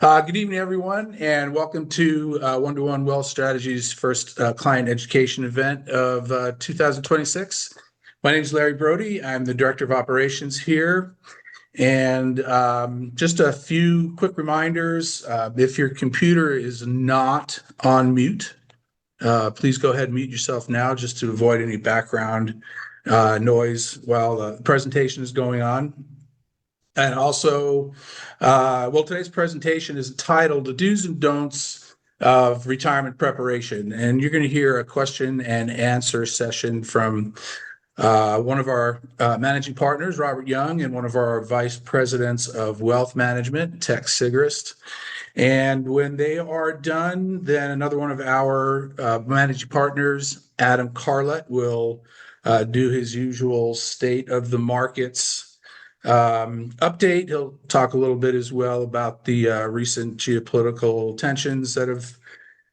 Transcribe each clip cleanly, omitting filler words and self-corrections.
Good evening, everyone, and welcome to One2One Wealth Strategies' first client education event of 2026. My name is Larry Brody. I'm the Director of Operations here. And just a few quick reminders. If your computer is not on mute, please go ahead and mute yourself now just to avoid any background noise while the presentation is going on. And also, today's presentation is titled The Do's and Don'ts of Retirement Preparation. And you're going to hear a question and answer session from one of our managing partners, Robert Young, and one of our vice presidents of wealth management, Tex Sigrist. And when they are done, then another one of our managing partners, Adam Carlett, will do his usual state of the markets update. He'll talk a little bit as well about the recent geopolitical tensions that have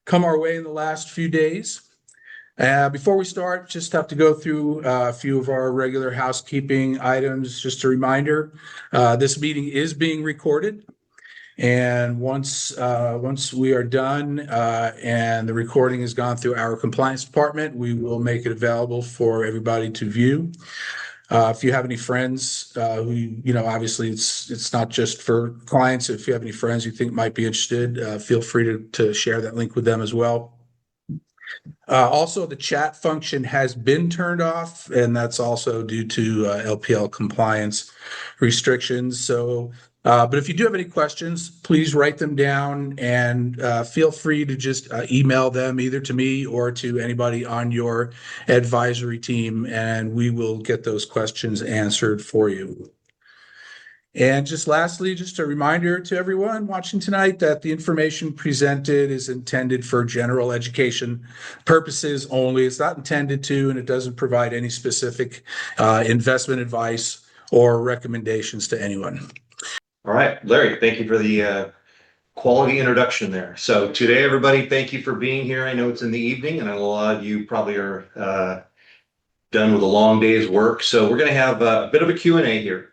come our way in the last few days. Before we start, just have to go through a few of our regular housekeeping items. Just a reminder, this meeting is being recorded. And once we are done and the recording has gone through our compliance department, we will make it available for everybody to view. If you have any friends obviously it's not just for clients. If you have any friends you think might be interested, feel free to share that link with them as well. Also, the chat function has been turned off, and that's also due to LPL compliance restrictions. So, but if you do have any questions, please write them down and feel free to just email them either to me or to anybody on your advisory team, and we will get those questions answered for you. And just lastly, just a reminder to everyone watching tonight that the information presented is intended for general education purposes only. It's not intended to, and it doesn't provide any specific investment advice or recommendations to anyone. All right, Larry, thank you for the quality introduction there. So today, everybody, thank you for being here. I know it's in the evening, and a lot of you probably are done with a long day's work. So we're going to have a bit of a Q&A here.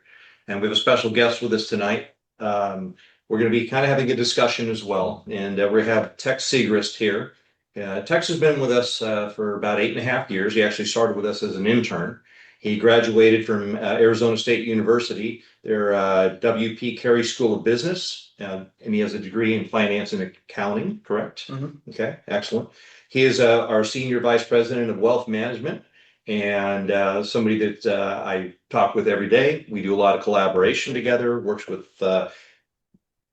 And we have a special guest with us tonight. We're going to be kind of having a discussion as well. And we have Tex Sigrist here. Tex has been with us for about 8.5 years. He actually started with us as an intern. He graduated from Arizona State University, their W.P. Carey School of Business, and he has a degree in finance and accounting, correct? Mm-hmm. Okay, excellent. He is our senior vice president of wealth management, and somebody that I talk with every day. We do a lot of collaboration together, works with a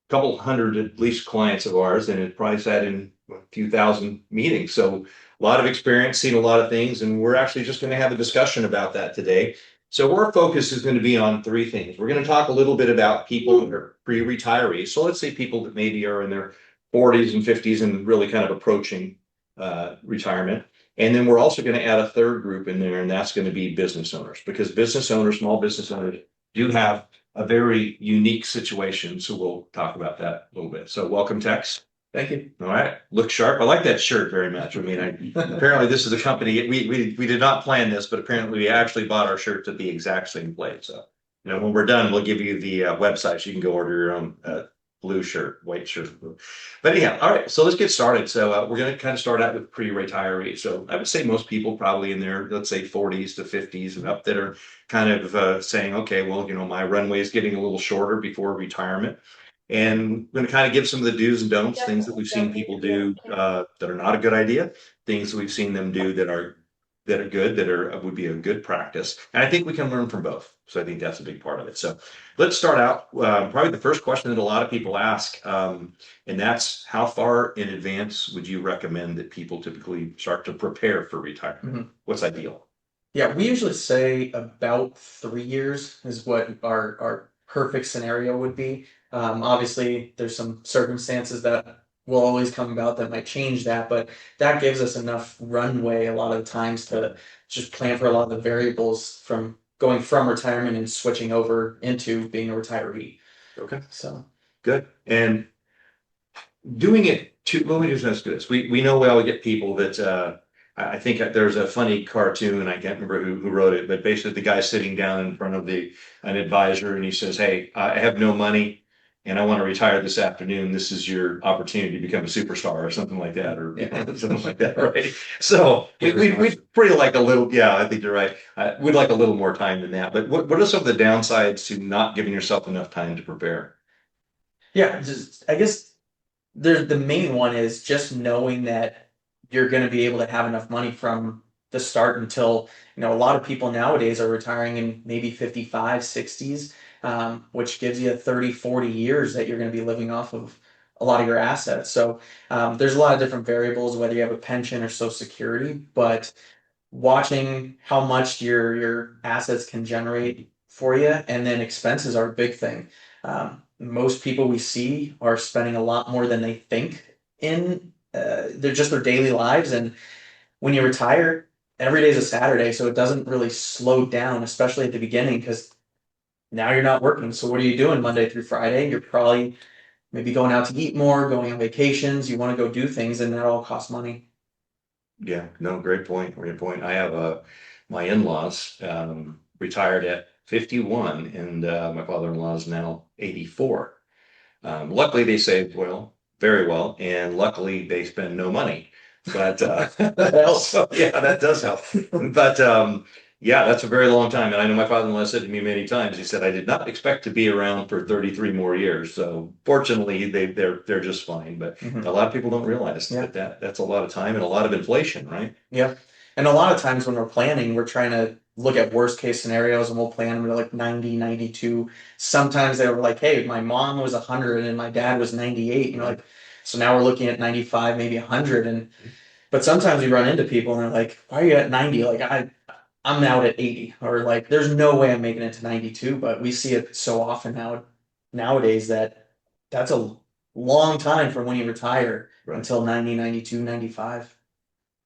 couple hundred at least clients of ours, and it probably sat in a few thousand meetings. So a lot of experience, seen a lot of things, and we're actually just going to have a discussion about that today. So our focus is going to be on three things. We're going to talk a little bit about people that are pre-retirees. So let's say people that maybe are in their 40s and 50s and really kind of approaching retirement. And then we're also going to add a third group in there, and that's going to be business owners, because business owners, small business owners, do have a very unique situation. So we'll talk about that a little bit. So welcome, Tex. Thank you. All right. Look sharp. I like that shirt very much. I mean, apparently this is a company, we did not plan this, but apparently we actually bought our shirts at the exact same place. So, when we're done, we'll give you the website so you can go order your own blue shirt, white shirt. But anyhow, all right, so let's get started. So we're going to kind of start out with pre-retiree. So I would say most people probably in their, let's say 40s to 50s and up, that are kind of saying, okay, well, my runway is getting a little shorter before retirement. And I'm going to kind of give some of the do's and don'ts, things that we've seen people do that are not a good idea, things that we've seen them do that are good, would be a good practice. And I think we can learn from both. So I think that's a big part of it. So let's start out. Probably the first question that a lot of people ask, and that's how far in advance would you recommend that people typically start to prepare for retirement? Mm-hmm. What's ideal? Yeah, we usually say about 3 years is what our perfect scenario would be. Obviously, there's some circumstances that will always come about that might change that, but that gives us enough runway a lot of times to just plan for a lot of the variables from going from retirement and switching over into being a retiree. Okay. So good. And doing it let me just ask this. We know we always get people that I think there's a funny cartoon, I can't remember who wrote it, but basically the guy sitting down in front of an advisor, and he says, hey, I have no money, and I want to retire this afternoon, this is your opportunity to become a superstar or something like that, or something like that, right? So we'd pretty like a little, yeah, I think you're right. We'd like a little more time than that. But what are some of the downsides to not giving yourself enough time to prepare? Yeah, just I guess the main one is just knowing that you're going to be able to have enough money from the start until, a lot of people nowadays are retiring in maybe 55, 60s, which gives you 30, 40 years that you're going to be living off of a lot of your assets. So there's a lot of different variables, whether you have a pension or Social Security, but watching how much your assets can generate for you, and then expenses are a big thing. Most people we see are spending a lot more than they think in their daily lives, and when you retire, every day is a Saturday, so it doesn't really slow down, especially at the beginning, because now you're not working. So what are you doing Monday through Friday? You're probably maybe going out to eat more, going on vacations. You want to go do things, and that all costs money. Yeah, no, great point. Great point. I have my in-laws retired at 51, and my father-in-law is now 84. Luckily, they saved well, very well, and luckily they spend no money. But That helps. so, yeah, that does help. But yeah, that's a very long time. And I know my father-in-law said to me many times, he said, I did not expect to be around for 33 more years. So fortunately, they're just fine. But Mhm. a lot of people don't realize Yeah. that's a lot of time and a lot of inflation, right? Yeah. And a lot of times when we're planning, we're trying to look at worst case scenarios, and we'll plan them to like 90, 92. Sometimes they were like, hey, my mom was 100 and my dad was 98. And like, so now we're looking at 95, maybe 100. But sometimes we run into people and they're like, why are you at 90? Like I'm out at 80, or like, there's no way I'm making it to 92. But we see it so often nowadays that that's a long time from when you retire Right. until 90, 92, 95.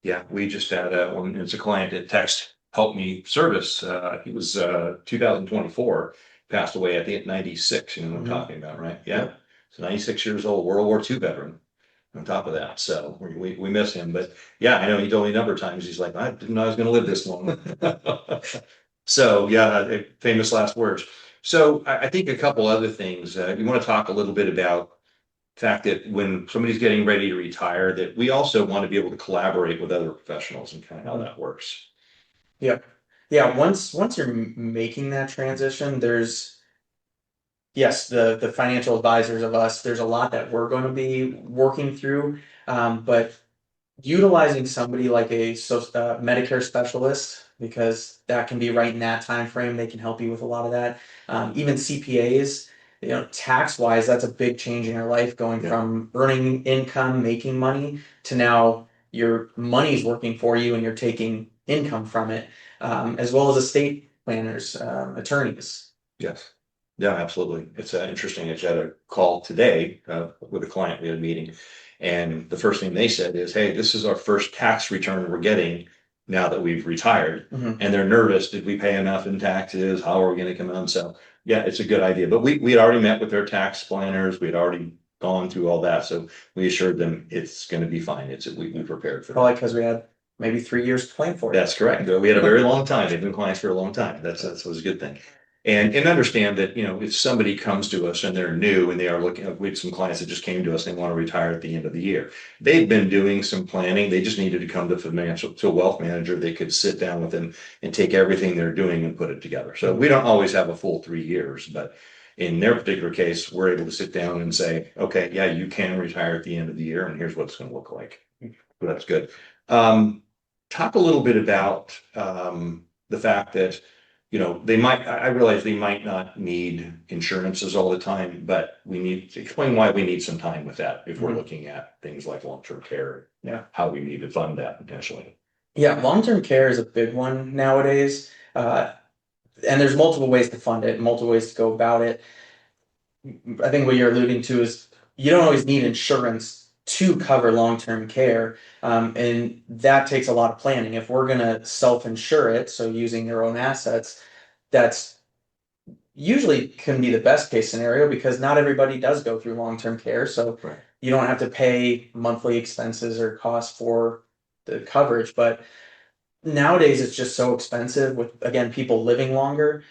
Yeah, we just had one. It's a client that text helped me service. He was 2024, passed away at the 96. You know what I'm Mhm. talking about, right? Yeah. Yep. So 96 years old, World War II veteran. On top of that, so we miss him. But yeah, I know he told me a number of times. He's like, I didn't know I was going to live this long. So yeah, famous last words. So I think a couple other things. You want to talk a little bit about fact that when somebody's getting ready to retire, that we also want to be able to collaborate with other professionals and kind of how that works. Yep. Yeah, once you're making that transition, there's yes, the financial advisors of us, there's a lot that we're going to be working through. But utilizing somebody like a Medicare specialist, because that can be right in that time frame. They can help you with a lot of that. Even CPAs, tax wise, that's a big change in your life, going Yeah. from earning income, making money, to now your money's working for you and you're taking income from it, as well as estate planners, attorneys. Yes. Yeah, absolutely. It's interesting. I just had a call today with a client. We had a meeting, and the first thing they said is, "Hey, this is our first tax return we're getting now that we've retired," Mhm. and they're nervous. Did we pay enough in taxes? How are we going to come out? So, yeah, it's a good idea. But we had already met with their tax planners. We had already gone through all that, so we assured them it's going to be fine. We prepared for that. Probably because we had maybe 3 years to plan for it. That's correct. We had a very long time. They've been clients for a long time. That was a good thing. And understand that, if somebody comes to us and they're new and they are looking, we have some clients that just came to us, they want to retire at the end of the year. They've been doing some planning. They just needed to come to a wealth manager. They could sit down with them and take everything they're doing and put it together. So we don't always have a full 3 years, but in their particular case, we're able to sit down and say, okay, yeah, you can retire at the end of the year, and here's what it's going to look like. So that's good. Talk a little bit about the fact that, I realize they might not need insurances all the time, but we need to explain why we need some time with that if we're Mhm. looking at things like long-term care. Yeah. How we need to fund that potentially. Yeah, long-term care is a big one nowadays. And there's multiple ways to fund it, multiple ways to go about it. I think what you're alluding to is you don't always need insurance to cover long-term care. And that takes a lot of planning. If we're going to self-insure it, so using your own assets, that's usually can be the best case scenario, because not everybody does go through long-term care. So Right. you don't have to pay monthly expenses or costs for the coverage. But nowadays it's just so expensive with, again, people living longer.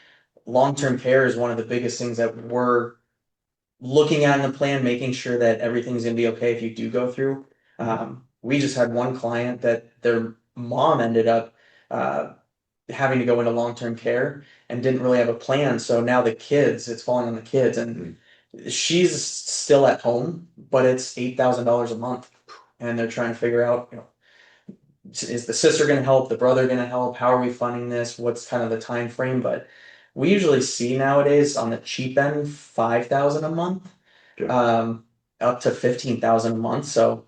Long-term care is one of the biggest things that we're looking at in the plan, making sure that everything's gonna be okay if you do go through. We just had one client that their mom ended up having to go into long-term care and didn't really have a plan. So now it's falling on the kids, and she's still at home, but it's $8,000 a month, and they're trying to figure out, is the sister going to help, the brother going to help? How are we funding this? What's kind of the time frame? But we usually see nowadays on the cheap end 5,000 a month, Okay. up to 15,000 a month. So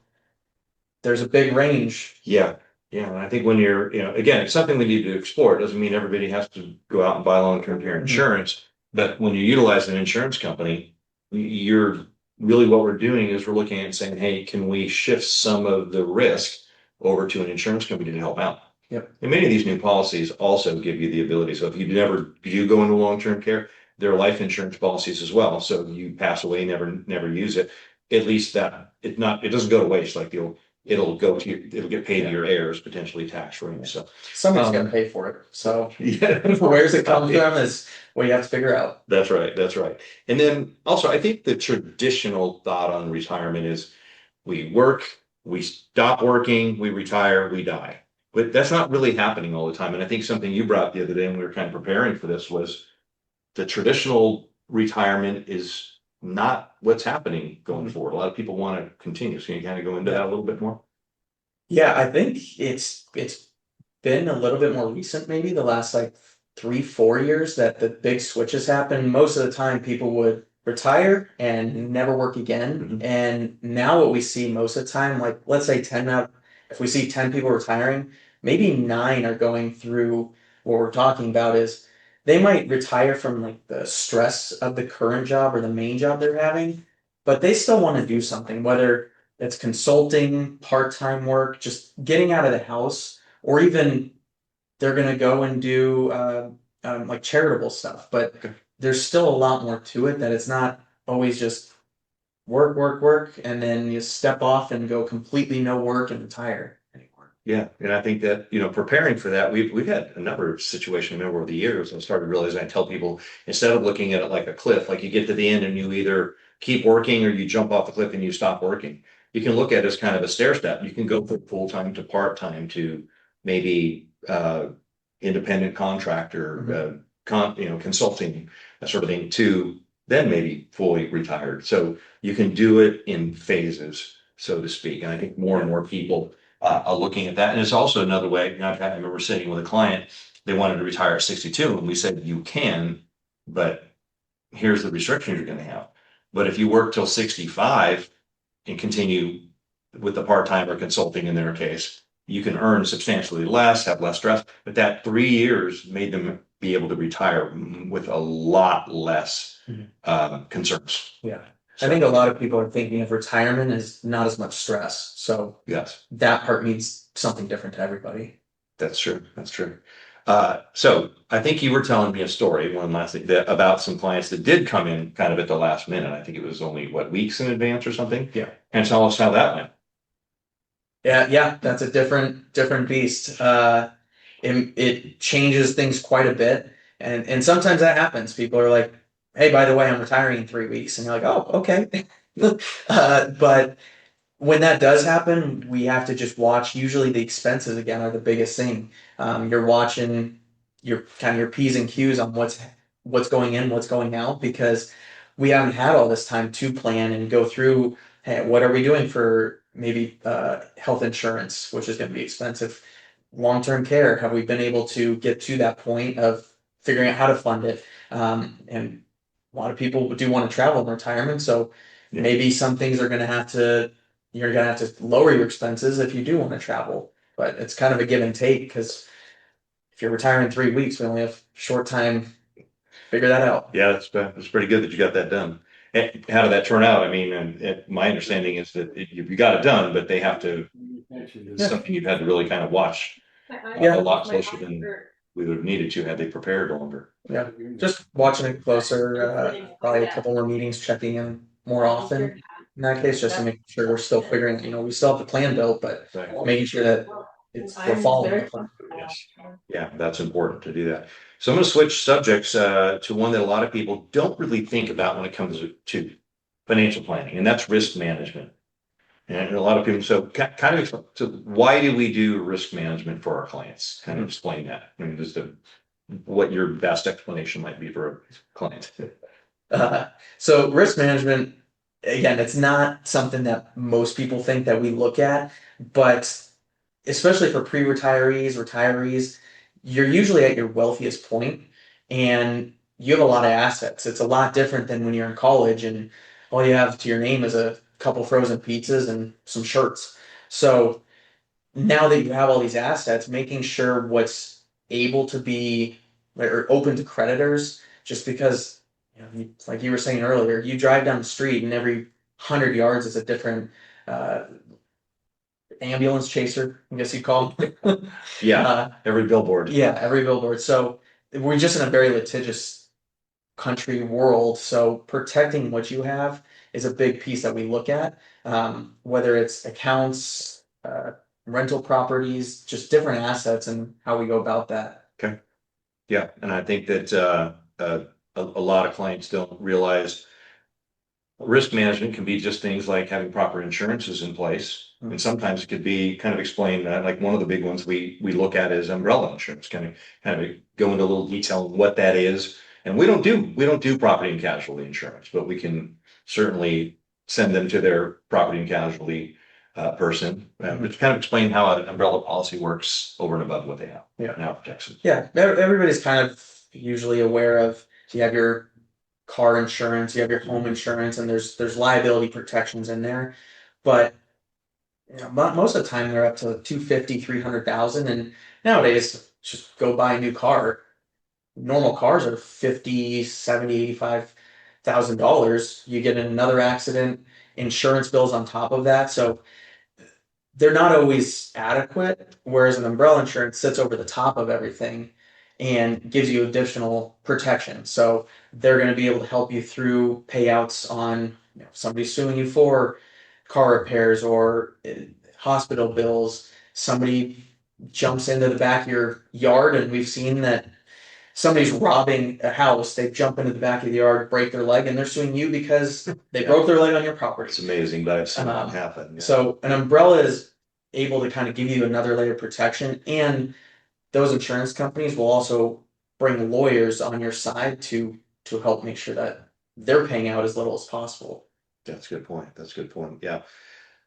there's a big range. Yeah. Yeah. And I think when you're, again, it's something we need to explore. It doesn't mean everybody has to go out and buy long-term care insurance. But when you utilize an insurance company, you're really what we're doing is we're looking at and saying, hey, can we shift some of the risk over to an insurance company to help out? Yep. And many of these new policies also give you the ability. So if you go into long-term care, there are life insurance policies as well. So you pass away, never use it. At least that it doesn't go to waste. Like it'll get paid to your heirs, potentially tax-free. So Somebody's got to pay for it. So yeah, where's it coming from is what you have to figure out. That's right. That's right. And then also, I think the traditional thought on retirement is we work, we stop working, we retire, we die. But that's not really happening all the time. And I think something you brought the other day when we were kind of preparing for this was the traditional retirement is not what's happening going forward. A lot of people want to continue. So you kind of go into that a little bit more. Yeah, I think it's been a little bit more recent, maybe the last like 3, 4 years that the big switches happen. Most of the time, people would retire and never work again. And now what we see most of the time, like let's say 10 out, if we see 10 people retiring, maybe 9 are going through what we're talking about is they might retire from like the stress of the current job or the main job they're having, but they still want to do something, whether it's consulting, part-time work, just getting out of the house, or even they're gonna go and do like charitable stuff. But there's still a lot more to it, that it's not always just work, work, work, and then you step off and go completely no work and retire anymore. Yeah, and I think that, preparing for that, we've had a number of situations over the years. I started realizing I tell people, instead of looking at it like a cliff, like you get to the end and you either keep working or you jump off the cliff and you stop working. You can look at it as kind of a stair step. You can go from full-time to part-time to maybe independent contractor, consulting, that sort of thing, to then maybe fully retired. So you can do it in phases, so to speak. And I think more and more people are looking at that. And it's also another way. I remember sitting with a client, they wanted to retire at 62, and we said, you can, but here's the restrictions you're going to have. But if you work till 65 and continue with the part-time or consulting in their case, you can earn substantially less, have less stress, but that 3 years made them be able to retire with a lot less concerns. Yeah. I think a lot of people are thinking of retirement as not as much stress. So yes, that part means something different to everybody. That's true. That's true. So I think you were telling me a story, one last thing, about some clients that did come in kind of at the last minute. I think it was only weeks in advance or something. Yeah. And tell us how that went. Yeah, that's a different beast. It changes things quite a bit, and sometimes that happens. People are like, "Hey, by the way, I'm retiring in 3 weeks," and you're like, "Oh, okay." But when that does happen, we have to just watch. Usually, the expenses again are the biggest thing. You're watching your P's and Q's on what's going in, what's going out, because we haven't had all this time to plan and go through. Hey, what are we doing for maybe health insurance, which is going to be expensive? Long-term care, have we been able to get to that point of figuring out how to fund it? And a lot of people do want to travel in retirement, so maybe some things are going to you're going to have to lower your expenses if you do want to travel. But it's kind of a give and take, because if you're retiring in 3 weeks, we only have short time to figure that out. Yeah, that's pretty good that you got that done. And how did that turn out? I mean, and my understanding is that you got it done, but they have to, it's something you've had to really kind of watch a lot closer than we would have needed to had they prepared longer. Yeah, just watching it closer, probably a couple more meetings, checking in more often. In that case, just to make sure we're still figuring, we still have the plan built, but making sure that we're following the plan. Yes. Yeah, that's important to do that. So I'm going to switch subjects to one that a lot of people don't really think about when it comes to financial planning, and that's risk management. And a lot of people, so kind of, so why do we do risk management for our clients? Kind of explain that. I mean, just what your best explanation might be for a client. So risk management, again, it's not something that most people think that we look at, but especially for pre-retirees, retirees, you're usually at your wealthiest point and you have a lot of assets. It's a lot different than when you're in college and all you have to your name is a couple frozen pizzas and some shirts. So now that you have all these assets, making sure what's able to be or open to creditors, just because, like you were saying earlier, you drive down the street and every 100 yards is a different uh, ambulance chaser, I guess you call them. Yeah, every billboard. Yeah, every billboard. So we're just in a very litigious country world. So protecting what you have is a big piece that we look at. Whether it's accounts, rental properties, just different assets and how we go about that. Okay. Yeah, and I think that a lot of clients don't realize risk management can be just things like having proper insurances in place. And sometimes it could be kind of explained like one of the big ones we look at is umbrella insurance, kind of go into a little detail on what that is. And we don't do property and casualty insurance, but we can certainly send them to their property and casualty person, but to kind of explain how an umbrella policy works over and above what they have. Yeah. Now protects them. Yeah, everybody's kind of usually aware of, you have your car insurance, you have your home insurance, and there's liability protections in there. But most of the time they're up to 250, 300,000, and nowadays just go buy a new car. Normal cars are 50, 70, 85,000 dollars. You get in another accident, insurance bills on top of that. So they're not always adequate, whereas an umbrella insurance sits over the top of everything and gives you additional protection. So they're going to be able to help you through payouts on, somebody suing you for car repairs or hospital bills. Somebody jumps into the back of your yard, and we've seen that somebody's robbing a house. They jump into the back of the yard, break their leg, and they're suing you because they broke their leg on your property. It's amazing, but I've seen that happen. Yeah. So an umbrella is able to kind of give you another layer of protection, and those insurance companies will also bring lawyers on your side to help make sure that they're paying out as little as possible. That's a good point. That's a good point. Yeah.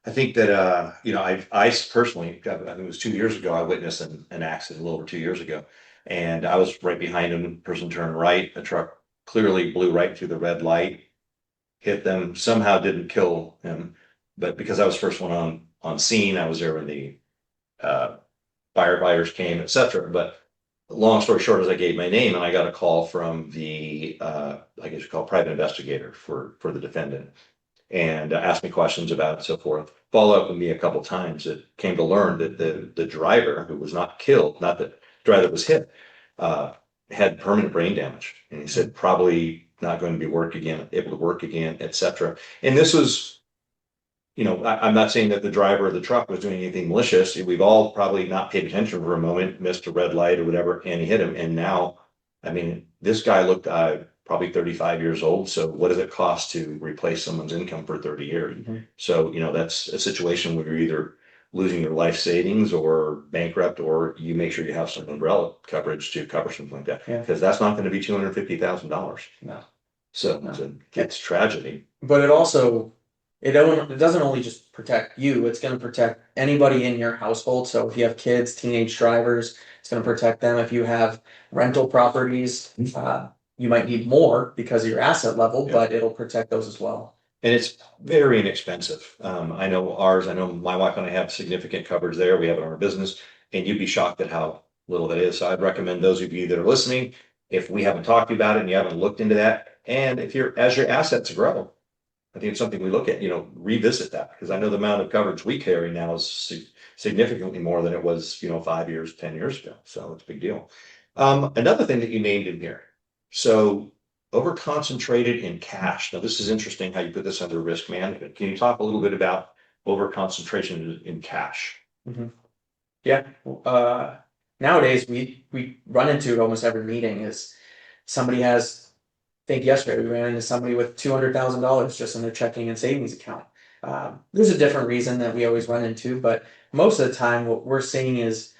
I think that, I personally, I think it was 2 years ago, I witnessed an accident a little over 2 years ago. And I was right behind him, person turned right, a truck clearly blew right through the red light, hit them, somehow didn't kill him. But because I was first one on scene, I was there when the firefighters came, etc. But long story short, as I gave my name and I got a call from the, I guess you call private investigator for the defendant, and asked me questions about it and so forth. Followed up with me a couple of times. It came to learn that the driver who was not killed, not the driver that was hit, had permanent brain damage. And he said probably not going to be able to work again, etc. And this was, I'm not saying that the driver of the truck was doing anything malicious. We've all probably not paid attention for a moment, missed a red light or whatever, and he hit him. And now, I mean, this guy looked probably 35 years old. So what does it cost to replace someone's income for 30 years? Mm-hmm. So, that's a situation where you're either losing your life savings or bankrupt, or you make sure you have some umbrella coverage to cover something like that. Because that's not going to be $250,000. No. So it's tragedy. But it doesn't only just protect you, it's going to protect anybody in your household. So if you have kids, teenage drivers, it's going to protect them. If you have rental properties, you might need more because of your asset level, but it'll protect those as well. And it's very inexpensive. I know my wife and I have significant coverage there. We have it in our business, and you'd be shocked at how little that is. So I'd recommend those of you that are listening, if we haven't talked to you about it and you haven't looked into that, and as your assets grow, I think it's something we look at, revisit that, because I know the amount of coverage we carry now is significantly more than it was, 5 years, 10 years ago. So it's a big deal. Another thing that you named in here. So over concentrated in cash. Now, this is interesting how you put this under risk management. Can you talk a little bit about over concentration in cash? Mm-hmm. Yeah. Nowadays, we run into it almost every meeting is somebody has think yesterday we ran into somebody with $200,000 just in their checking and savings account. There's a different reason that we always run into, but most of the time what we're seeing is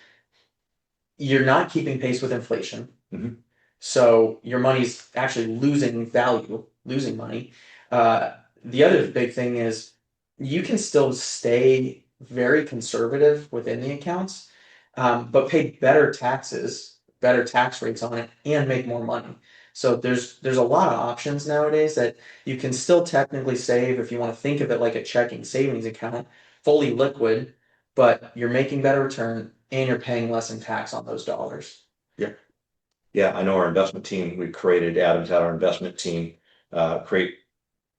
you're not keeping pace with inflation. Mhm. So your money's actually losing value, losing money. The other big thing is you can still stay very conservative within the accounts, but pay better taxes, better tax rates on it, and make more money. So there's a lot of options nowadays that you can still technically save if you want to think of it like a checking savings account, fully liquid, but you're making better return and you're paying less in tax on those dollars. Yeah, I know our investment team, we created, Adam's had our investment team, create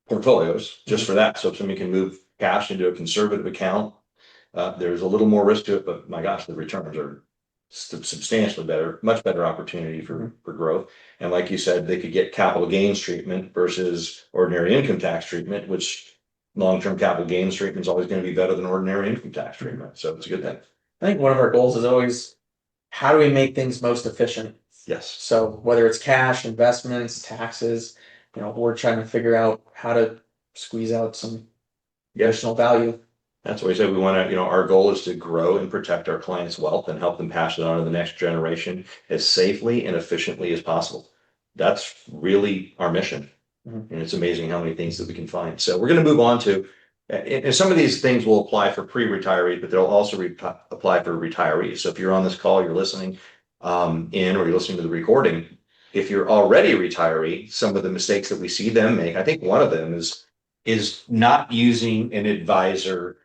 portfolios just for that. So if somebody can move cash into a conservative account, there's a little more risk to it, but my gosh, the returns are substantially better, much better opportunity for growth. And like you said, they could get capital gains treatment versus ordinary income tax treatment, which long-term capital gains treatment is always going to be better than ordinary income tax treatment. So it's a good thing. I think one of our goals is always how do we make things most efficient? Yes. So whether it's cash, investments, taxes, we're trying to figure out how to squeeze out some additional value. That's why we said we want to, our goal is to grow and protect our clients' wealth and help them pass it on to the next generation as safely and efficiently as possible. That's really our mission. Mhm. And it's amazing how many things that we can find. So we're going to move on to, and some of these things will apply for pre-retirees, but they'll also apply for retirees. So if you're on this call, you're listening or you're listening to the recording, if you're already a retiree, some of the mistakes that we see them make, I think one of them is not using an advisor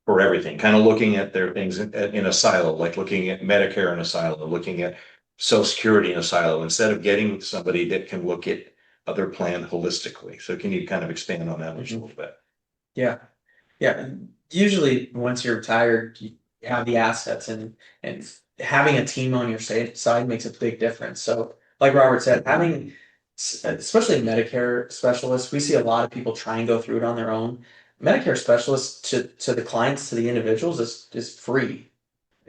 for everything, kind of looking at their things in a silo, like looking at Medicare in a silo, looking at Social Security in a silo, instead of getting somebody that can look at other plan holistically. So can you kind of expand on that just a little bit? Yeah. Yeah. Usually once you're retired, you have the assets and having a team on your side makes a big difference. So like Robert said, having especially Medicare specialists, we see a lot of people try and go through it on their own. Medicare specialists to the clients, to the individuals is free.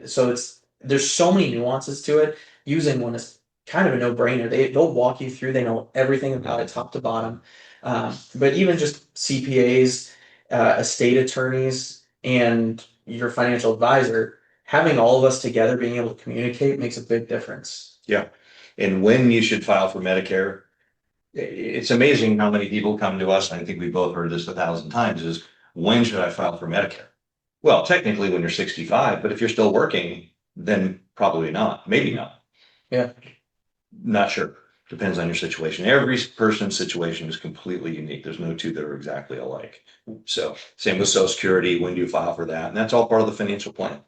So there's so many nuances to it. Using one is kind of a no-brainer. They'll walk you through, they know everything about it top to bottom. But even just CPAs, estate attorneys, and your financial advisor, having all of us together being able to communicate makes a big difference. Yeah. And when you should file for Medicare, it's amazing how many people come to us, and I think we both heard this 1,000 times, is when should I file for Medicare? Well, technically when you're 65, but if you're still working, then probably not, maybe not. Yeah. Not sure. Depends on your situation. Every person's situation is completely unique. There's no two that are exactly alike. So same with Social Security, when do you file for that? And that's all part of the financial plan.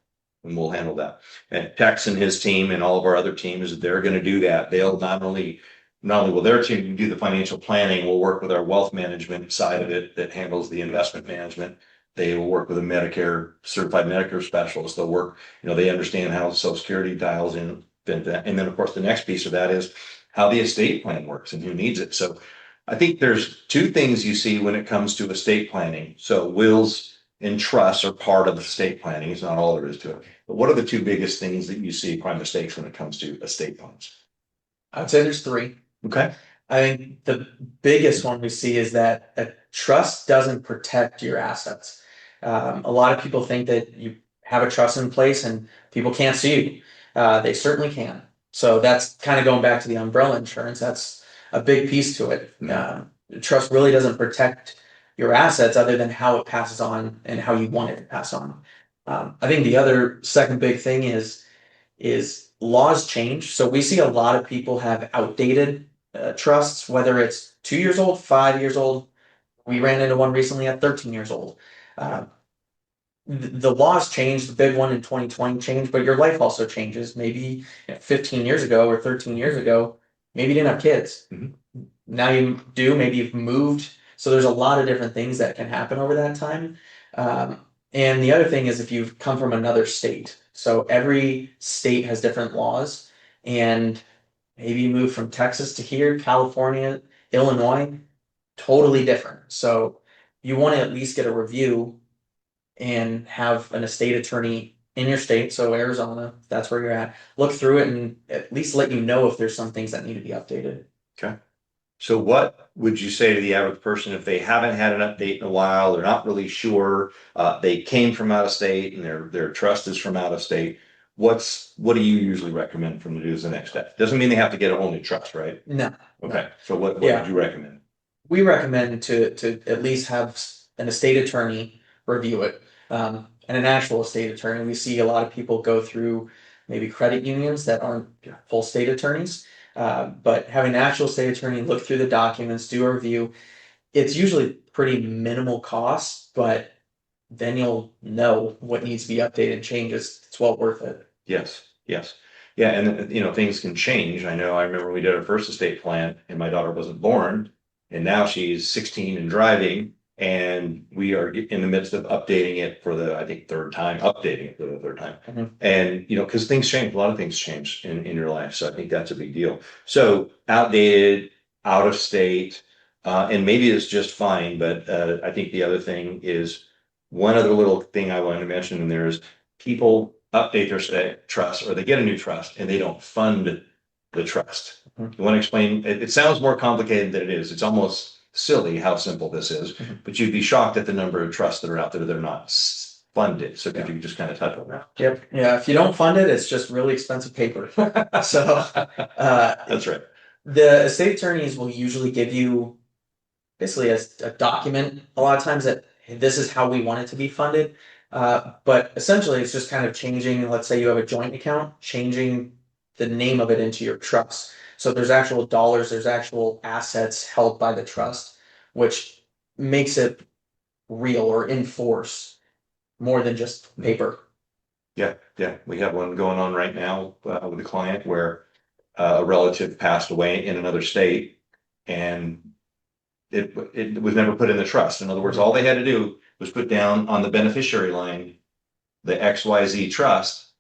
And we'll handle that. And Tex and his team and all of our other teams, they're going to do that. They'll not only will their team do the financial planning, we'll work with our wealth management side of it that handles the investment management. They will work with a certified Medicare specialist. They'll work, they understand how Social Security dials in. And then of course the next piece of that is how the estate plan works and who needs it. So I think there's two things you see when it comes to estate planning. So wills and trusts are part of estate planning. It's not all there is to it. But what are the two biggest things that you see prime mistakes when it comes to estate plans? I would say there's three. Okay. I think the biggest one we see is that a trust doesn't protect your assets. A lot of people think that you have a trust in place and people can't sue you. They certainly can. So that's kind of going back to the umbrella insurance. That's a big piece to it. Trust really doesn't protect your assets other than how it passes on and how you want it to pass on. I think the other second big thing is laws change. So we see a lot of people have outdated trusts, whether it's 2 years old, 5 years old. We ran into one recently at 13 years old. The laws changed, the big one in 2020 changed, but your life also changes. Maybe 15 years ago or 13 years ago, maybe you didn't have kids. Mhm. Now you do, maybe you've moved. So there's a lot of different things that can happen over that time. And the other thing is if you've come from another state. So every state has different laws, and maybe you moved from Texas to here, California, Illinois, totally different. So you want to at least get a review and have an estate attorney in your state. So Arizona, if that's where you're at, look through it and at least let you know if there's some things that need to be updated. Okay. So what would you say to the average person if they haven't had an update in a while, they're not really sure, they came from out of state and their trust is from out of state? What do you usually recommend for them to do as the next step? Doesn't mean they have to get a whole new trust, right? No. Okay, so what Yeah. would you recommend? We recommend to at least have an estate attorney review it. And an actual estate attorney. We see a lot of people go through maybe credit unions that aren't full state attorneys. But having an actual state attorney look through the documents, do a review, it's usually pretty minimal cost, but then you'll know what needs to be updated and changes. It's well worth it. Yes, yes. Yeah, and things can change. I remember we did our first estate plan and my daughter wasn't born, and now she's 16 and driving, and we are in the midst of updating it for the, I think, updating it for the third time. Mhm. And because things change, a lot of things change in your life. So I think that's a big deal. So outdated, out of state, and maybe it's just fine, but I think the other thing is one other little thing I wanted to mention in there is people update their trust or they get a new trust and they don't fund the trust. Mhm. You want to explain? It sounds more complicated than it is. It's almost silly how simple this is, but you'd be shocked at the number of trusts that are out there that are not funded. So could you just kind of touch on that? Yep. Yeah. If you don't fund it, it's just really expensive paper. So That's right. the estate attorneys will usually give you basically a document a lot of times that hey, this is how we want it to be funded. But essentially it's just kind of changing, let's say you have a joint account, changing the name of it into your trust. So there's actual dollars, there's actual assets held by the trust, which makes it real or in force more than just paper. Yeah, yeah. We have one going on right now with a client where a relative passed away in another state and it was never put in the trust. In other words, all they had to do was put down on the beneficiary line the XYZ trust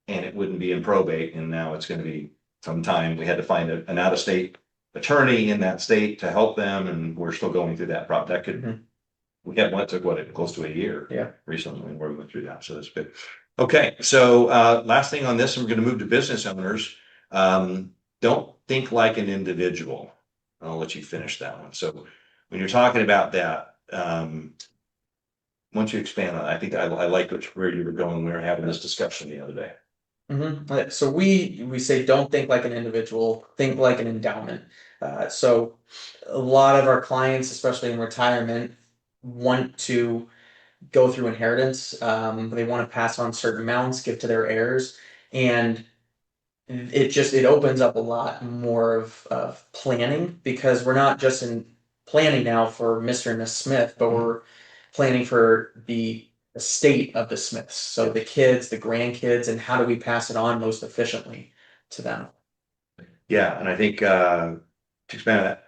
and it wouldn't be in probate. And now it's going to be some time. We had to find an out-of-state attorney in that state to help them, and we're still going through that problem. That could we had one that took close to a year recently where we went through that. So that's good. Okay, so last thing on this, and we're going to move to business owners. Don't think like an individual. I'll let you finish that one. So when you're talking about that, once you expand on it, I think I like where you were going. We were having this discussion the other day. So we say don't think like an individual, think like an endowment. So a lot of our clients, especially in retirement, want to go through inheritance. They want to pass on certain amounts, give to their heirs, and it opens up a lot more of planning because we're not just in planning now for Mr. and Miss Smith, but we're planning for the estate of the Smiths. So the kids, the grandkids, and how do we pass it on most efficiently to them? Yeah, and I think to expand on that,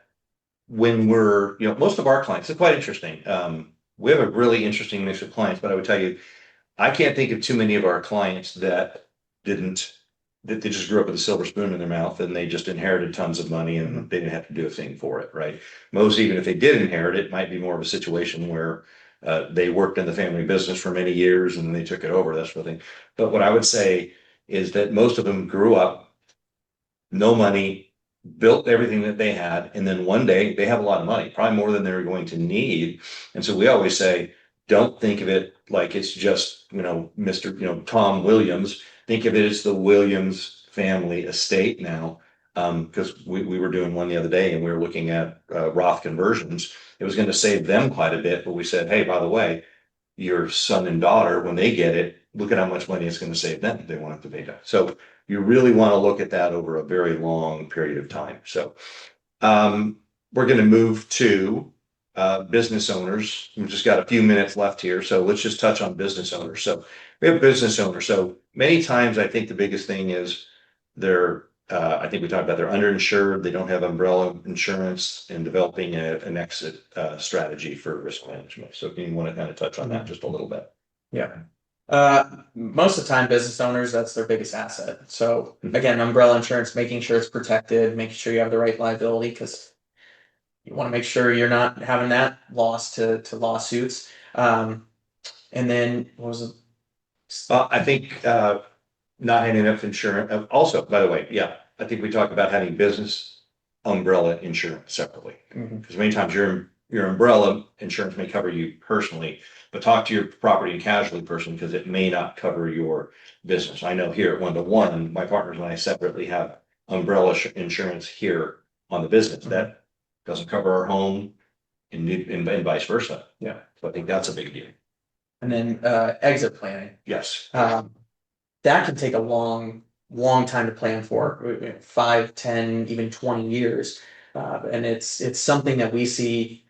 when we're, most of our clients, it's quite interesting. We have a really interesting mix of clients, but I would tell you, I can't think of too many of our clients that they just grew up with a silver spoon in their mouth and they just inherited tons of money and they didn't have to do a thing for it, right? Most, even if they did inherit it, might be more of a situation where they worked in the family business for many years and they took it over, that sort of thing. But what I would say is that most of them grew up, no money, built everything that they had, and then one day they have a lot of money, probably more than they're going to need. And so we always say, don't think of it like it's just, Mr. Tom Williams. Think of it as the Williams family estate now. Because we were doing one the other day and we were looking at Roth conversions. It was going to save them quite a bit, but we said, hey, by the way, your son and daughter, when they get it, look at how much money it's going to save them if they want it to pay down. So you really want to look at that over a very long period of time. So we're going to move to business owners. We've just got a few minutes left here. So let's just touch on business owners. So we have business owners. So many times I think the biggest thing is I think we talked about they're underinsured. They don't have umbrella insurance and developing an exit strategy for risk management. So can you want to kind of touch on that just a little bit? Yeah. Most of the time, business owners, that's their biggest asset. So again, umbrella insurance, making sure it's protected, making sure you have the right liability because you want to make sure you're not having that lost to lawsuits. And then what was it? I think not having enough insurance. Also, by the way, yeah, I think we talked about having business umbrella insurance separately. Mhm. Because many times your umbrella insurance may cover you personally, but talk to your property and casualty person because it may not cover your business. I know here at 1-to-1, my partners and I separately have umbrella insurance here on the business that doesn't cover our home and vice versa. Yeah. So I think that's a big deal. And then exit planning. Yes. That can take a long time to plan for, 5, 10, even 20 years. And it's something that we see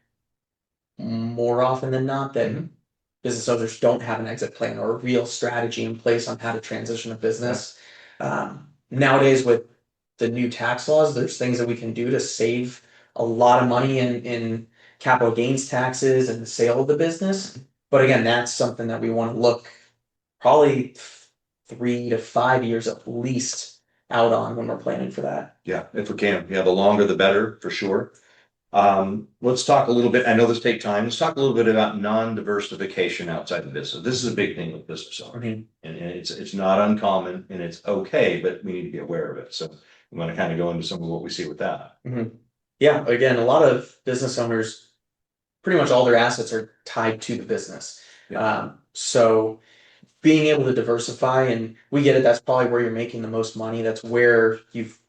more often than not that business owners don't have an exit plan or a real strategy in place on how to transition a business. Nowadays, with the new tax laws, there's things that we can do to save a lot of money in capital gains taxes and the sale of the business. But again, that's something that we want to look probably 3 to 5 years at least out on when we're planning for that. Yeah, if we can. Yeah, the longer the better, for sure. Let's talk a little bit. I know this takes time. Let's talk a little bit about non-diversification outside the business. This is a big thing with business owners. And it's not uncommon and it's okay, but we need to be aware of it. So I'm going to kind of go into some of what we see with that. Yeah, again, a lot of business owners, pretty much all their assets are tied to the business. So being able to diversify, and we get it, that's probably where you're making the most money. That's where you've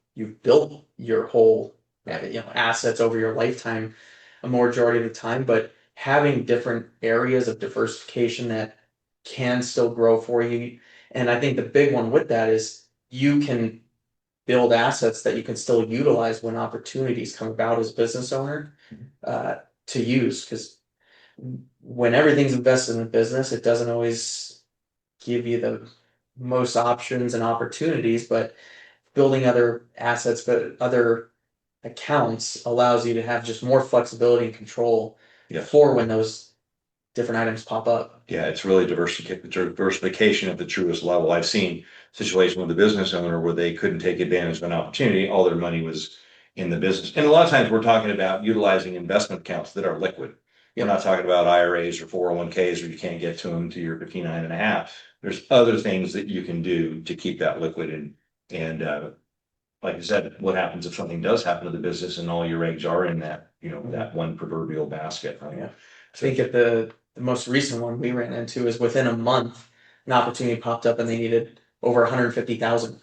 built your whole assets over your lifetime a majority of the time. But having different areas of diversification that can still grow for you. And I think the big one with that is you can build assets that you can still utilize when opportunities come about as a business owner to use. Because when everything's invested in a business, it doesn't always give you the most options and opportunities, but building other assets, but other accounts allows you to have just more flexibility and control for when those different items pop up. Yeah, it's really diversification at the truest level. I've seen situations with a business owner where they couldn't take advantage of an opportunity. All their money was in the business. And a lot of times we're talking about utilizing investment accounts that are liquid. We're not talking about IRAs or 401ks where you can't get to them to your 59 and a half. There's other things that you can do to keep that liquid. And like I said, what happens if something does happen to the business and all your eggs are in that, that one proverbial basket. Right? Yeah. I think at the most recent one we ran into is within a month, an opportunity popped up and they needed over 150,000.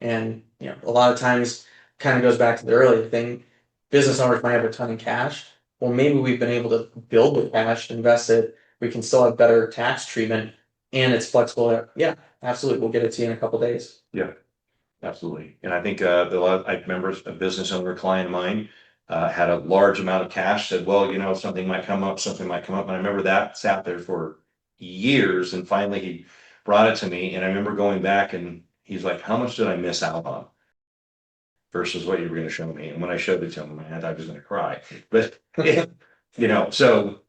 And a lot of times kind of goes back to the earlier thing. Business owners might have a ton of cash. Well, maybe we've been able to build the cash, invest it. We can still have better tax treatment, and it's flexible. Yeah, absolutely. We'll get it to you in a couple of days. Yeah, absolutely. And I think I remember a business owner client of mine had a large amount of cash. Said, "Well, something might come up. Something might come up." And I remember that sat there for years, and finally he brought it to me. And I remember going back, and he's like, "How much did I miss out on?" Versus what you were going to show me. And when I showed it to him, I was going to cry. But, so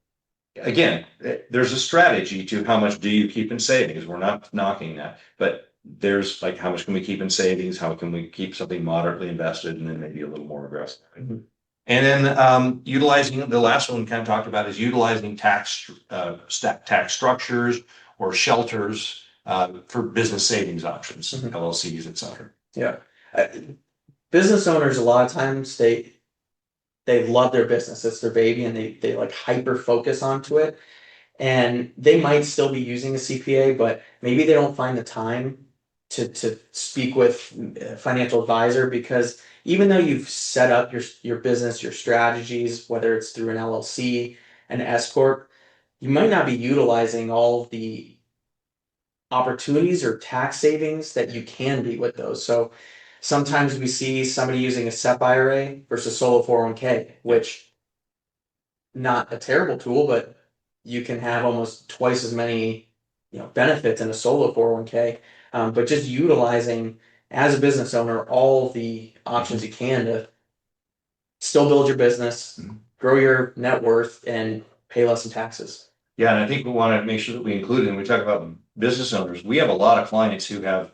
again, there's a strategy to how much do you keep in savings. We're not knocking that, but there's like, how much can we keep in savings? How can we keep something moderately invested and then maybe a little more aggressive? And then utilizing, the last one we kind of talked about is utilizing tax structures or shelters for business savings options, LLCs, et cetera. Yeah. Business owners, a lot of times they love their business. It's their baby and they like hyper focus onto it. And they might still be using a CPA, but maybe they don't find the time to speak with a financial advisor, because even though you've set up your business, your strategies, whether it's through an LLC, an S Corp, you might not be utilizing all of the opportunities or tax savings that you can be with those. So sometimes we see somebody using a SEP IRA versus solo 401k, which not a terrible tool, but you can have almost twice as many benefits in a solo 401k. But just utilizing as a business owner all the options you can to still build your business, grow your net worth, and pay less in taxes. Yeah, and I think we want to make sure that we include, and we talk about business owners, we have a lot of clients who have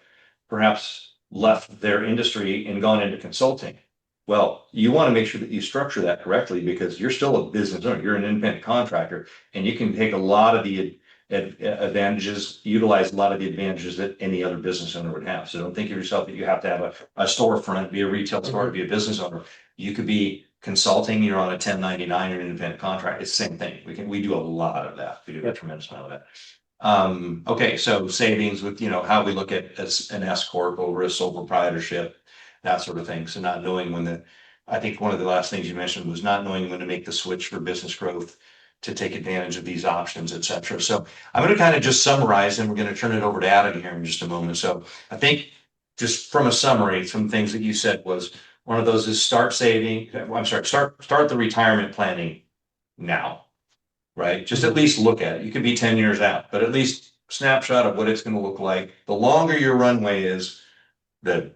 perhaps left their industry and gone into consulting. Well, you want to make sure that you structure that correctly, because you're still a business owner. You're an independent contractor, and you can take a lot of the advantages, utilize a lot of the advantages that any other business owner would have. So don't think of yourself that you have to have a storefront, be a retail store, be a business owner. You could be consulting, you're on a 1099 or an independent contract. It's the same thing. We do a lot of that. We do a tremendous amount of that. Okay, so savings with, how we look at as an S corp over a sole proprietorship, that sort of thing. So not knowing when I think one of the last things you mentioned was not knowing when to make the switch for business growth to take advantage of these options, et cetera. So I'm going to kind of just summarize, and we're going to turn it over to Adam here in just a moment. So I think just from a summary, some things that you said was one of those is start the retirement planning now. Right? Just at least look at it. You could be 10 years out, but at least snapshot of what it's going to look like. The longer your runway is, the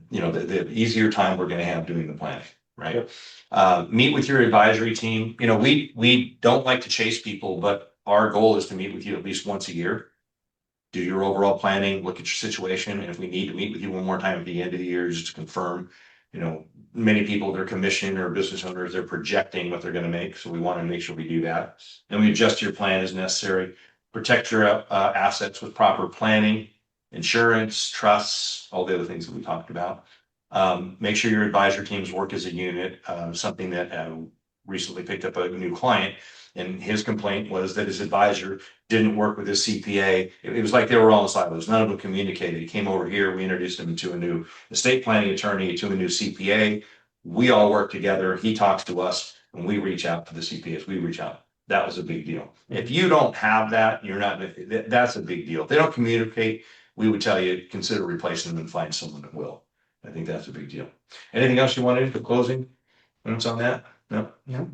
easier time we're going to have doing the planning, right? Meet with your advisory team. We don't like to chase people, but our goal is to meet with you at least once a year. Do your overall planning, look at your situation, and if we need to meet with you one more time at the end of the year just to confirm, many people, they're commission or business owners, they're projecting what they're going to make. So we want to make sure we do that. And we adjust your plan as necessary. Protect your assets with proper planning, insurance, trusts, all the other things that we talked about. Make sure your advisor teams work as a unit. Something that recently picked up a new client, and his complaint was that his advisor didn't work with his CPA. It was like they were all in silos. None of them communicated. He came over here. We introduced him to a new estate planning attorney, to a new CPA. We all work together. He talks to us, and we reach out to the CPAs. We reach out. That was a big deal. If you don't have that, that's a big deal. If they don't communicate, we would tell you, consider replacing them and find someone that will. I think that's a big deal. Anything else you wanted for closing? Notes on that? No? No.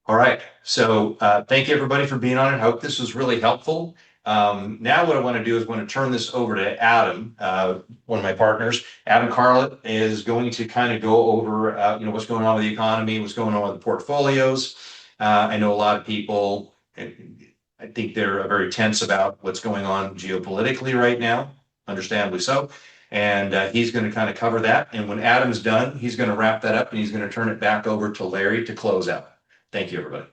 All right. So thank you everybody for being on it. I hope this was really helpful. Now what I want to do is I want to turn this over to Adam, one of my partners. Adam Carlett is going to kind of go over what's going on with the economy, what's going on with the portfolios. I know a lot of people, I think they're very tense about what's going on geopolitically right now, understandably so. And he's going to kind of cover that. And when Adam's done, he's going to wrap that up and he's going to turn it back over to Larry to close out. Thank you, everybody.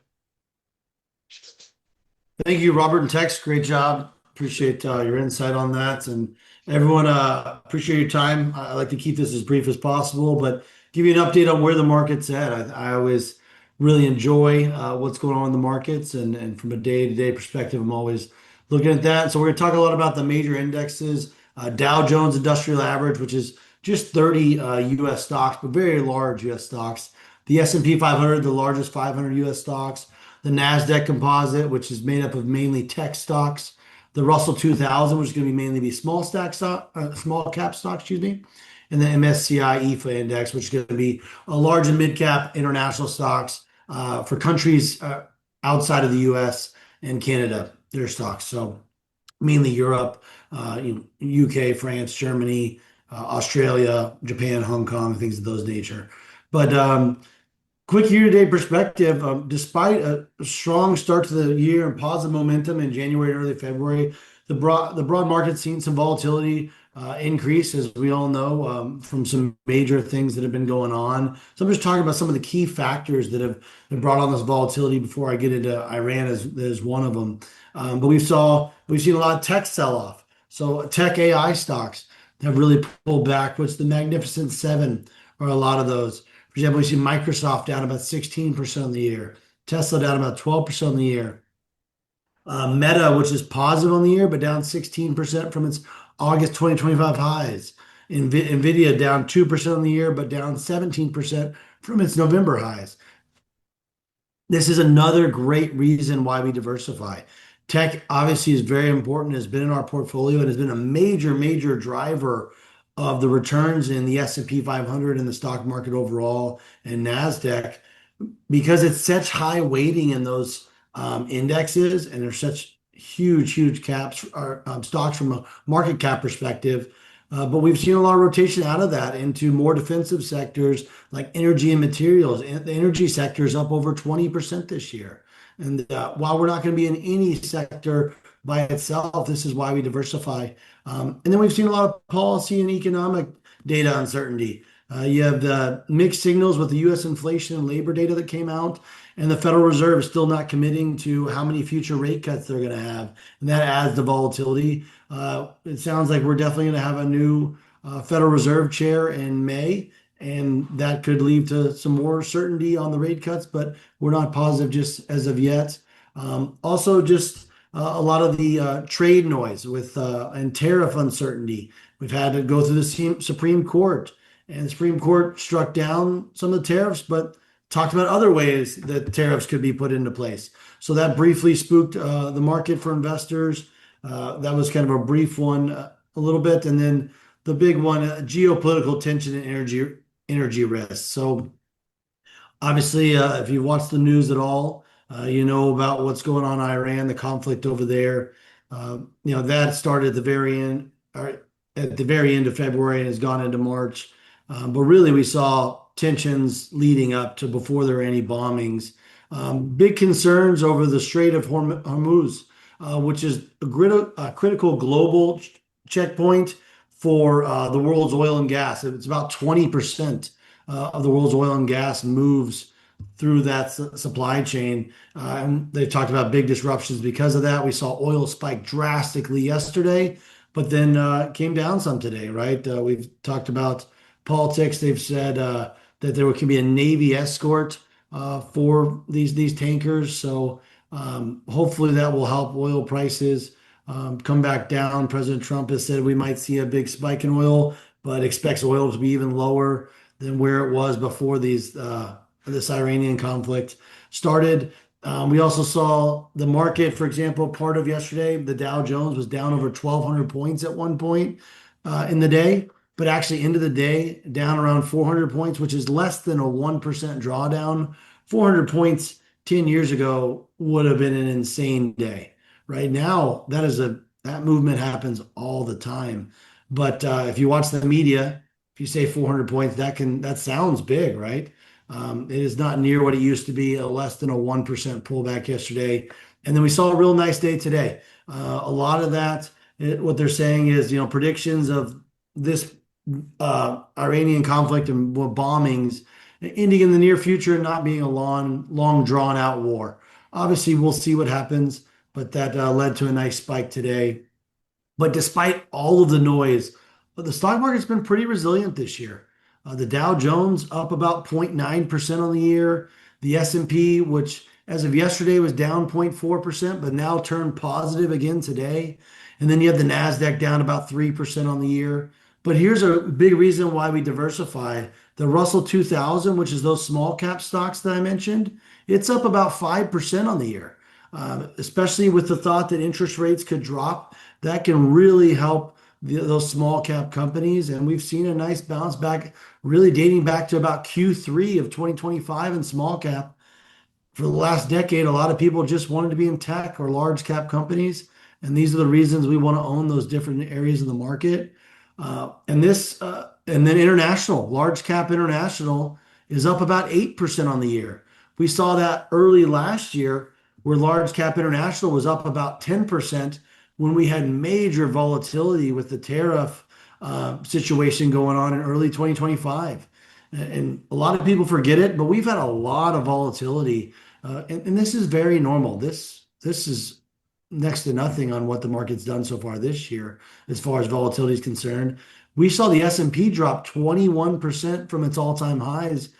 Thank you, Robert and Tex. Great job. Appreciate your insight on that. And everyone, appreciate your time. I like to keep this as brief as possible, but give you an update on where the market's at. I always really enjoy what's going on in the markets. And from a day-to-day perspective, I'm always looking at that. So we're going to talk a lot about the major indexes. Dow Jones Industrial Average, which is just 30 U.S. stocks, but very large U.S. stocks. The S&P 500, the largest 500 U.S. stocks. The NASDAQ Composite, which is made up of mainly tech stocks. The Russell 2000, which is going to be mainly small cap stocks, excuse me. And the MSCI EFA Index, which is going to be a large and mid cap international stocks for countries outside of the U.S. and Canada, their stocks. So mainly Europe, UK, France, Germany, Australia, Japan, Hong Kong, things of those nature. But quick year-to-date perspective, despite a strong start to the year and positive momentum in January and early February, the broad market's seen some volatility increase, as we all know, from some major things that have been going on. So I'm just talking about some of the key factors that have brought on this volatility before I get into Iran as one of them. But we've seen a lot of tech sell-off. So tech AI stocks have really pulled back. What's the Magnificent Seven are a lot of those. For example, we see Microsoft down about 16% on the year. Tesla down about 12% on the year. Meta, which is positive on the year, but down 16% from its August 2025 highs. NVIDIA down 2% on the year, but down 17% from its November highs. This is another great reason why we diversify. Tech obviously is very important, has been in our portfolio, and has been a major, major driver of the returns in the S&P 500 and the stock market overall and NASDAQ, because it's such high weighting in those indexes, and there's such huge caps or stocks from a market cap perspective. But we've seen a lot of rotation out of that into more defensive sectors like energy and materials. And the energy sector is up over 20% this year. And while we're not going to be in any sector by itself, this is why we diversify. And then we've seen a lot of policy and economic data uncertainty. You have the mixed signals with the U.S. inflation and labor data that came out, and the Federal Reserve is still not committing to how many future rate cuts they're going to have, and that adds to volatility. It sounds like we're definitely going to have a new Federal Reserve chair in May, and that could lead to some more certainty on the rate cuts, but we're not positive just as of yet. Also, just a lot of the trade noise with and tariff uncertainty. We've had to go through the Supreme Court, and the Supreme Court struck down some of the tariffs, but talked about other ways that tariffs could be put into place. So that briefly spooked the market for investors. That was kind of a brief one, a little bit, and then the big one, geopolitical tension and energy risks. So obviously, if you watch the news at all, you know about what's going on in Iran, the conflict over there. That started at the very end, or at the very end of February and has gone into March. But really, we saw tensions leading up to before there were any bombings. Big concerns over the Strait of Hormuz, which is a critical global checkpoint for the world's oil and gas. It's about 20% of the world's oil and gas moves through that supply chain. And they've talked about big disruptions because of that. We saw oil spike drastically yesterday, but then came down some today, right? We've talked about politics. They've said that there can be a Navy escort for these tankers. So hopefully that will help oil prices come back down. President Trump has said we might see a big spike in oil, but expects oil to be even lower than where it was before this Iranian conflict started. We also saw the market, for example, part of yesterday, the Dow Jones was down over 1,200 points at one point in the day, but actually into the day down around 400 points, which is less than a 1% drawdown. 400 points 10 years ago would have been an insane day. Right now, that movement happens all the time. But if you watch the media, if you say 400 points, that sounds big, right? It is not near what it used to be, less than a 1% pullback yesterday. And then we saw a real nice day today. A lot of that, what they're saying is, predictions of this Iranian conflict and bombings ending in the near future, not being a long drawn out war. Obviously, we'll see what happens, but that led to a nice spike today. But despite all of the noise, the stock market's been pretty resilient this year. The Dow Jones up about 0.9% on the year. The S&P, which as of yesterday was down 0.4%, but now turned positive again today. And then you have the NASDAQ down about 3% on the year. But here's a big reason why we diversify. The Russell 2000, which is those small cap stocks that I mentioned, it's up about 5% on the year, especially with the thought that interest rates could drop. That can really help those small cap companies. And we've seen a nice bounce back, really dating back to about Q3 of 2025 in small cap. For the last decade, a lot of people just wanted to be in tech or large cap companies. And these are the reasons we want to own those different areas of the market. And then international, large cap international is up about 8% on the year. We saw that early last year where large cap international was up about 10% when we had major volatility with the tariff situation going on in early 2025. And a lot of people forget it, but we've had a lot of volatility. And this is very normal. This is next to nothing on what the market's done so far this year as far as volatility is concerned. We saw the S&P drop 21% from its all-time highs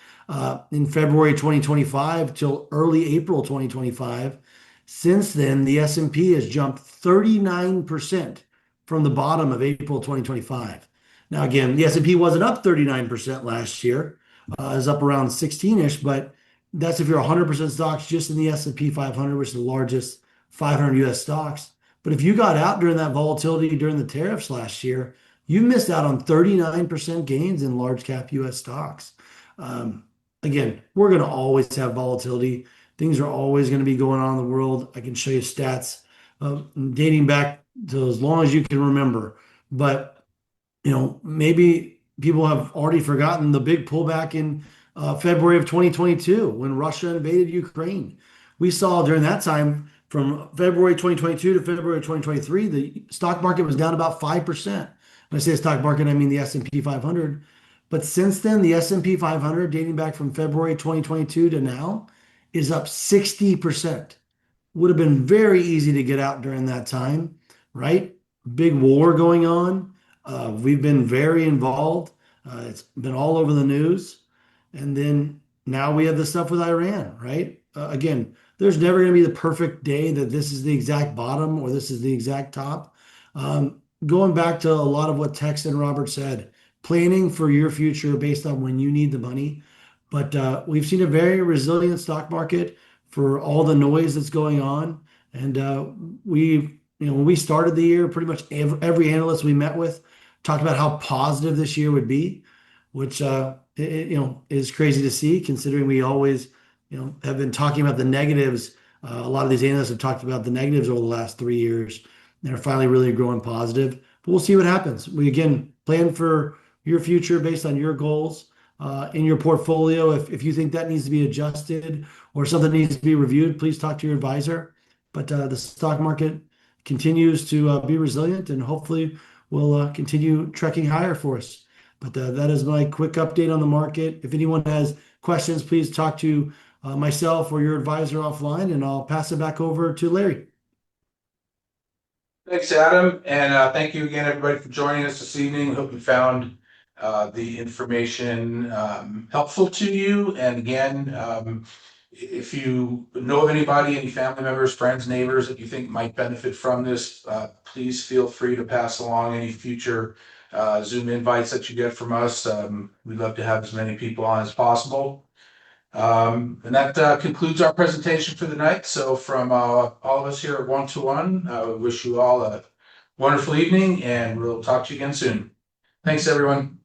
in February 2025 till early April 2025. Since then, the S&P has jumped 39% from the bottom of April 2025. Now, again, the S&P wasn't up 39% last year. It was up around 16-ish, but that's if you're 100% stocks just in the S&P 500, which is the largest 500 U.S. stocks. But if you got out during that volatility during the tariffs last year, you missed out on 39% gains in large cap U.S. stocks. Again, we're going to always have volatility. Things are always going to be going on in the world. I can show you stats dating back to as long as you can remember. But, maybe people have already forgotten the big pullback in February of 2022 when Russia invaded Ukraine. We saw during that time from February 2022 to February 2023, the stock market was down about 5%. When I say the stock market, I mean the S&P 500. But since then, the S&P 500, dating back from February 2022 to now, is up 60%. Would have been very easy to get out during that time, right? Big war going on. We've been very involved. It's been all over the news. And then now we have the stuff with Iran, right? Again, there's never going to be the perfect day that this is the exact bottom or this is the exact top. Going back to a lot of what Tex and Robert said, planning for your future based on when you need the money. But we've seen a very resilient stock market for all the noise that's going on. And when we started the year, pretty much every analyst we met with talked about how positive this year would be, which is crazy to see considering we always have been talking about the negatives. A lot of these analysts have talked about the negatives over the last 3 years. They're finally really growing positive. But we'll see what happens. We again plan for your future based on your goals in your portfolio. If you think that needs to be adjusted or something needs to be reviewed, please talk to your advisor. But the stock market continues to be resilient and hopefully will continue trekking higher for us. But that is my quick update on the market. If anyone has questions, please talk to myself or your advisor offline, and I'll pass it back over to Larry. Thanks, Adam, and thank you again, everybody, for joining us this evening. Hope you found the information helpful to you. And again, if you know of anybody, any family members, friends, neighbors that you think might benefit from this, please feel free to pass along any future Zoom invites that you get from us. We'd love to have as many people on as possible. And that concludes our presentation for the night. So from all of us here at One2One, I wish you all a wonderful evening, and we'll talk to you again soon. Thanks, everyone.